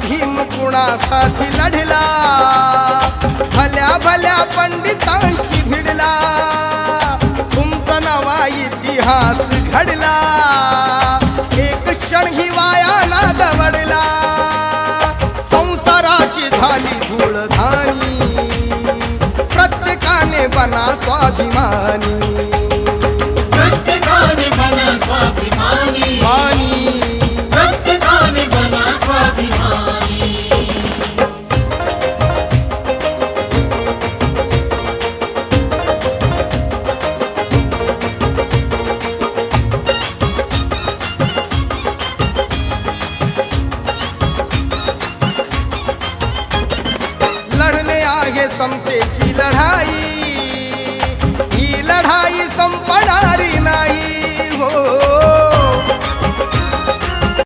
भीम कुणासाठी लढला, भल्या भल्या पंडितांशी भिडला, तुमचा नवा इतिहास घडला, एक क्षण ही वाया ना दवडला, संसाराची झाली धूळधाणी, प्रत्येकाने बना स्वाभिमानी, प्रत्येकाने बना स्वाभिमानी, मानी प्रत्येकाने बना स्वाभिमानी. लढणे आहे समतेची लढाई, ही लढाई